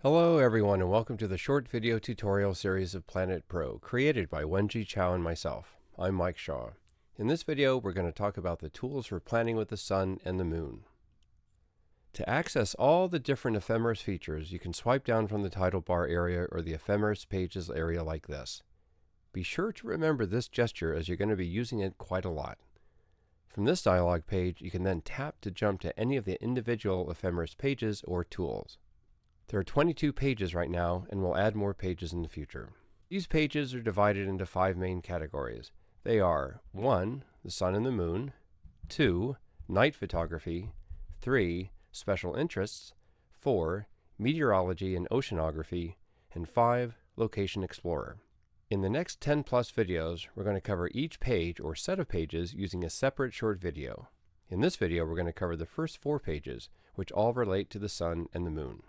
Hello everyone and welcome to the short video tutorial series of Planet Pro created by Wenji Chow and myself. I'm Mike Shaw. In this video we're going to talk about the tools for planning with the sun and the moon. To access all the different ephemeris features, you can swipe down from the title bar area or the ephemeris pages area like this. Be sure to remember this gesture as you're going to be using it quite a lot. From this dialog page you can then tap to jump to any of the individual ephemeris pages or tools. There are 22 pages right now, and we'll add more pages in the future. These pages are divided into 5 main categories. They are 1. The sun and the moon, 2. Night photography, 3. Special interests, 4. Meteorology and oceanography, and 5. Location explorer. In the next 10 plus videos, we're going to cover each page or set of pages using a separate short video. In this video, we're going to cover the first 4 pages, which all relate to the sun and the moon.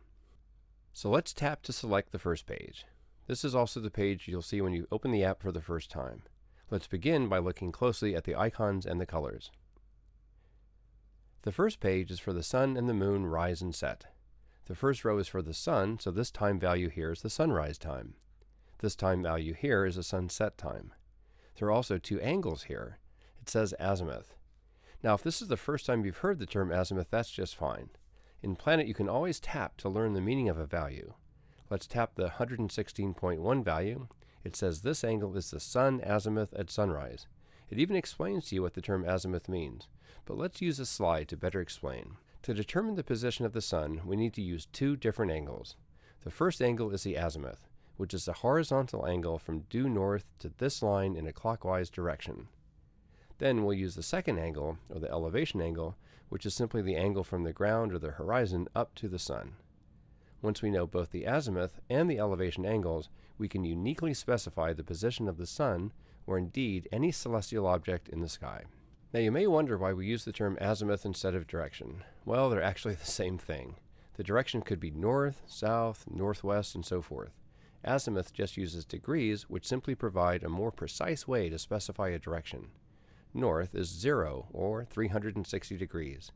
So let's tap to select the first page. This is also the page you'll see when you open the app for the first time. Let's begin by looking closely at the icons and the colors. The first page is for the sun and the moon rise and set. The first row is for the sun, so this time value here is the sunrise time. This time value here is the sunset time. There are also 2 angles here. It says azimuth. Now if this is the first time you've heard the term azimuth, that's just fine. In Planet, you can always tap to learn the meaning of a value. Let's tap the 116.1 value. It says this angle is the sun azimuth at sunrise. It even explains to you what the term azimuth means. But let's use a slide to better explain. To determine the position of the sun, we need to use 2 different angles. The first angle is the azimuth, which is the horizontal angle from due north to this line in a clockwise direction. Then we'll use the second angle, or the elevation angle, which is simply the angle from the ground or the horizon up to the sun. Once we know both the azimuth and the elevation angles, we can uniquely specify the position of the sun, or indeed any celestial object in the sky. Now you may wonder why we use the term azimuth instead of direction. Well, they're actually the same thing. The direction could be north, south, northwest, and so forth. Azimuth just uses degrees, which simply provide a more precise way to specify a direction. North is 0, or 360 degrees.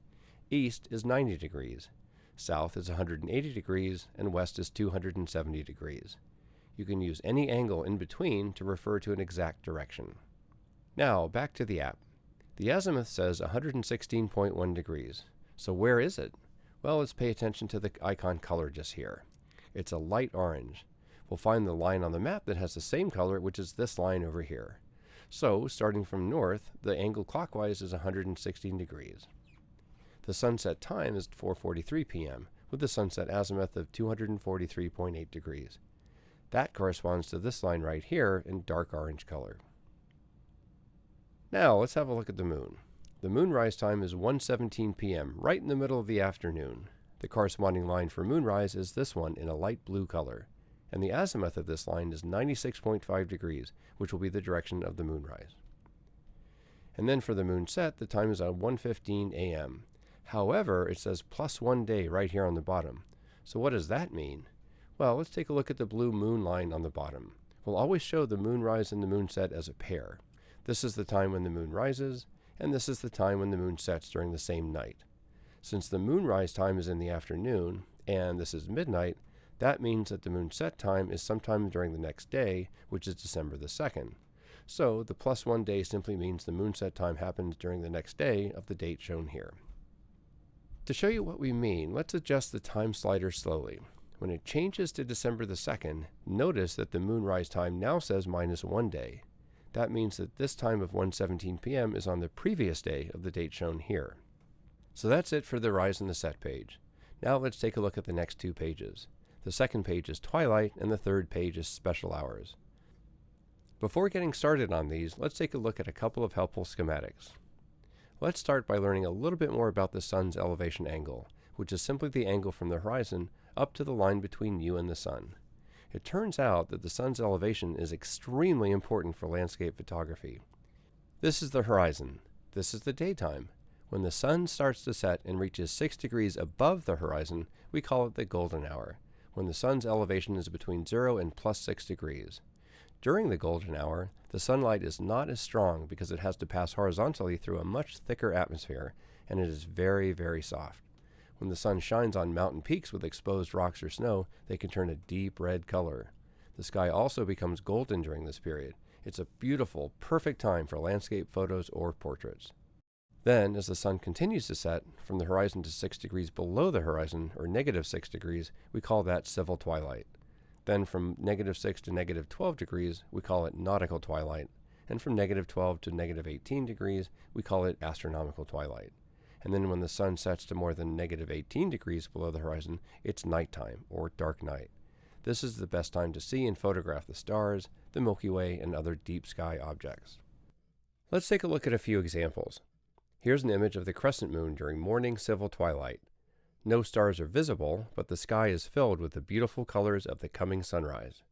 East is 90 degrees. South is 180 degrees, and west is 270 degrees. You can use any angle in between to refer to an exact direction. Now, back to the app. The azimuth says 116.1 degrees. So where is it? Well, let's pay attention to the icon color just here. It's a light orange. We'll find the line on the map that has the same color, which is this line over here. So, starting from north, the angle clockwise is 116 degrees. The sunset time is 4:43 p.m., with the sunset azimuth of 243.8 degrees. That corresponds to this line right here in dark orange color. Now, let's have a look at the moon. The moonrise time is 1:17 p.m., right in the middle of the afternoon. The corresponding line for moonrise is this one in a light blue color. And the azimuth of this line is 96.5 degrees, which will be the direction of the moonrise. And then for the moonset, the time is at 1:15 a.m. However, it says +1 day right here on the bottom. So what does that mean? Well, let's take a look at the blue moon line on the bottom. We'll always show the moonrise and the moonset as a pair. This is the time when the moon rises, and this is the time when the moon sets during the same night. Since the moonrise time is in the afternoon, and this is midnight, that means that the moon set time is sometime during the next day, which is December the 2nd. So the +1 day simply means the moon set time happens during the next day of the date shown here. To show you what we mean, let's adjust the time slider slowly. When it changes to December the 2nd, notice that the moonrise time now says -1 day. That means that this time of 1:17 p.m. is on the previous day of the date shown here. So that's it for the rise and the set page. Now let's take a look at the next 2 pages. The second page is Twilight, and the third page is Special Hours. Before getting started on these, let's take a look at a couple of helpful schematics. Let's start by learning a little bit more about the sun's elevation angle, which is simply the angle from the horizon up to the line between you and the sun. It turns out that the sun's elevation is extremely important for landscape photography. This is the horizon. This is the daytime. When the sun starts to set and reaches 6 degrees above the horizon, we call it the golden hour, when the sun's elevation is between 0 and +6 degrees. During the golden hour, the sunlight is not as strong because it has to pass horizontally through a much thicker atmosphere, and it is very, very soft. When the sun shines on mountain peaks with exposed rocks or snow, they can turn a deep red color. The sky also becomes golden during this period. It's a beautiful, perfect time for landscape photos or portraits. Then, as the sun continues to set, from the horizon to 6 degrees below the horizon, or -6 degrees, we call that civil twilight. Then from -6 to -12 degrees, we call it nautical twilight. And from -12 to -18 degrees, we call it astronomical twilight. And then when the sun sets to more than -18 degrees below the horizon, it's nighttime, or dark night. This is the best time to see and photograph the stars, the Milky Way, and other deep sky objects. Let's take a look at a few examples. Here's an image of the crescent moon during morning civil twilight. No stars are visible, but the sky is filled with the beautiful colors of the coming sunrise.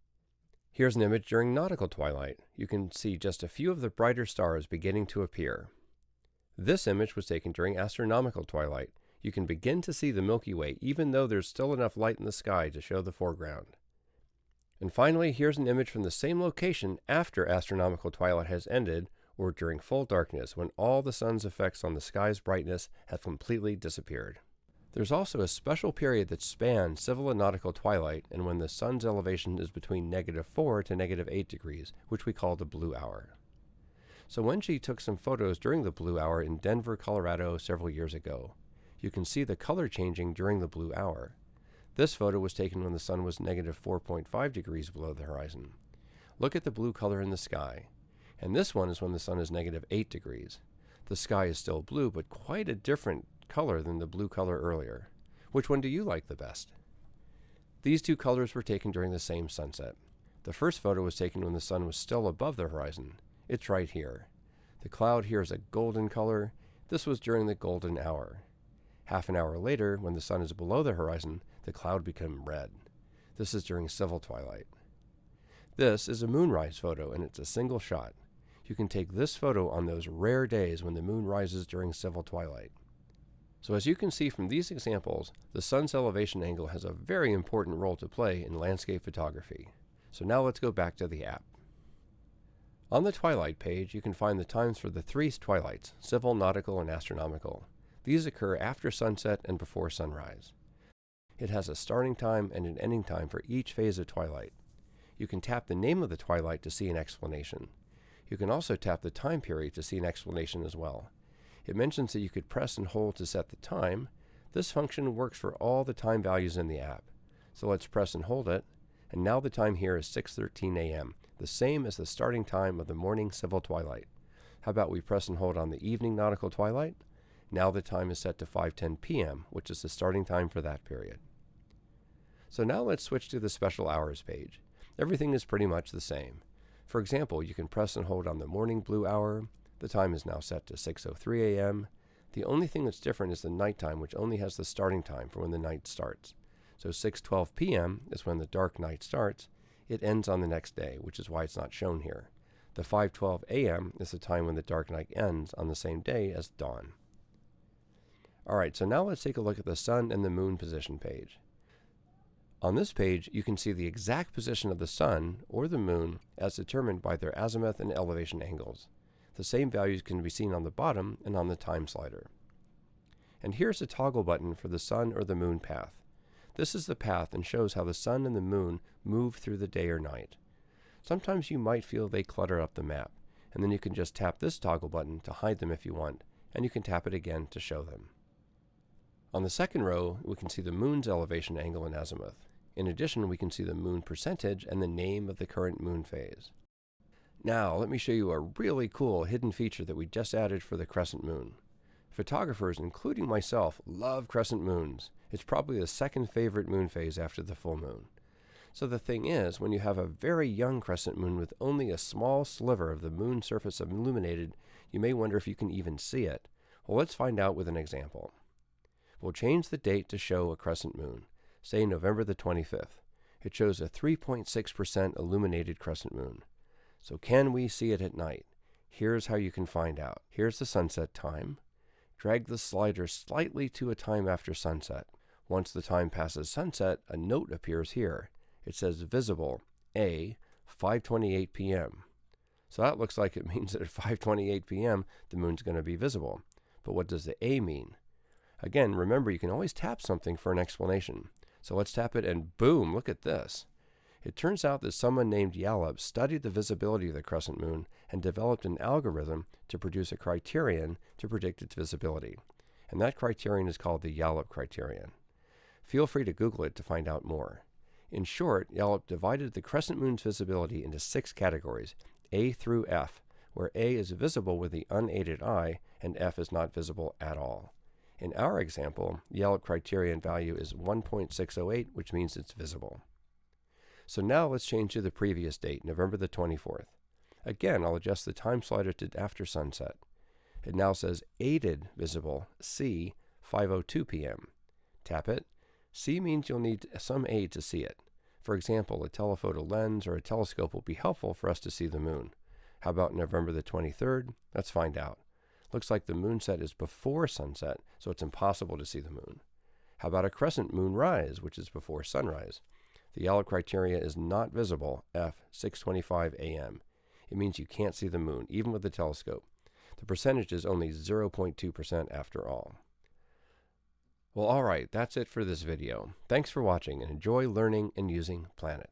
Here's an image during nautical twilight. You can see just a few of the brighter stars beginning to appear. This image was taken during astronomical twilight. You can begin to see the Milky Way even though there's still enough light in the sky to show the foreground. And finally, here's an image from the same location after astronomical twilight has ended, or during full darkness when all the sun's effects on the sky's brightness have completely disappeared. There's also a special period that spans civil and nautical twilight and when the sun's elevation is between -4 to -8 degrees, which we call the blue hour. So Wenji took some photos during the blue hour in Denver, Colorado several years ago. You can see the color changing during the blue hour. This photo was taken when the sun was -4.5 degrees below the horizon. Look at the blue color in the sky. And this one is when the sun is -8 degrees. The sky is still blue, but quite a different color than the blue color earlier. Which one do you like the best? These two colors were taken during the same sunset. The first photo was taken when the sun was still above the horizon. It's right here. The cloud here is a golden color. This was during the golden hour. Half an hour later, when the sun is below the horizon, the cloud becomes red. This is during civil twilight. This is a moonrise photo, and it's a single shot. You can take this photo on those rare days when the moon rises during civil twilight. So as you can see from these examples, the sun's elevation angle has a very important role to play in landscape photography. So now let's go back to the app. On the Twilight page, you can find the times for the 3 twilights, civil, nautical, and astronomical. These occur after sunset and before sunrise. It has a starting time and an ending time for each phase of twilight. You can tap the name of the twilight to see an explanation. You can also tap the time period to see an explanation as well. It mentions that you could press and hold to set the time. This function works for all the time values in the app. So let's press and hold it, and now the time here is 6:13 a.m., the same as the starting time of the morning civil twilight. How about we press and hold on the evening nautical twilight? Now the time is set to 5:10 p.m., which is the starting time for that period. So now let's switch to the special hours page. Everything is pretty much the same. For example, you can press and hold on the morning blue hour. The time is now set to 6:03 a.m. The only thing that's different is the nighttime, which only has the starting time for when the night starts. So 6:12 p.m. is when the dark night starts. It ends on the next day, which is why it's not shown here. The 5:12 a.m. is the time when the dark night ends on the same day as dawn. Alright, so now let's take a look at the sun and the moon position page. On this page, you can see the exact position of the sun or the moon as determined by their azimuth and elevation angles. The same values can be seen on the bottom and on the time slider. And here's a toggle button for the sun or the moon path. This is the path and shows how the sun and the moon move through the day or night. Sometimes you might feel they clutter up the map, and then you can just tap this toggle button to hide them if you want, and you can tap it again to show them. On the second row, we can see the moon's elevation angle and azimuth. In addition, we can see the moon percentage and the name of the current moon phase. Now, let me show you a really cool hidden feature that we just added for the crescent moon. Photographers, including myself, love crescent moons. It's probably the second favorite moon phase after the full moon. So the thing is, when you have a very young crescent moon with only a small sliver of the moon surface illuminated, you may wonder if you can even see it. Well, let's find out with an example. We'll change the date to show a crescent moon. Say November the 25th. It shows a 3.6% illuminated crescent moon. So can we see it at night? Here's how you can find out. Here's the sunset time. Drag the slider slightly to a time after sunset. Once the time passes sunset, a note appears here. It says visible, A, 5:28 p.m. So that looks like it means that at 5:28 p.m. the moon's going to be visible. But what does the A mean? Again, remember you can always tap something for an explanation. So let's tap it and boom, look at this. It turns out that someone named Yallop studied the visibility of the crescent moon and developed an algorithm to produce a criterion to predict its visibility. And that criterion is called the Yallop criterion. Feel free to Google it to find out more. In short, Yallop divided the crescent moon's visibility into 6 categories, A through F, where A is visible with the unaided eye and F is not visible at all. In our example, the Yallop criterion value is 1.608, which means it's visible. So now let's change to the previous date, November the 24th. Again, I'll adjust the time slider to after sunset. It now says aided visible, C, 5:02 p.m. Tap it. C means you'll need some aid to see it. For example, a telephoto lens or a telescope will be helpful for us to see the moon. How about November the 23rd? Let's find out. Looks like the moonset is before sunset, so it's impossible to see the moon. How about a crescent moon rise, which is before sunrise? The Yallop criteria is not visible, F, 6:25 a.m. It means you can't see the moon, even with the telescope. The percentage is only 0.2% after all. Well, alright, that's it for this video. Thanks for watching and enjoy learning and using Planet.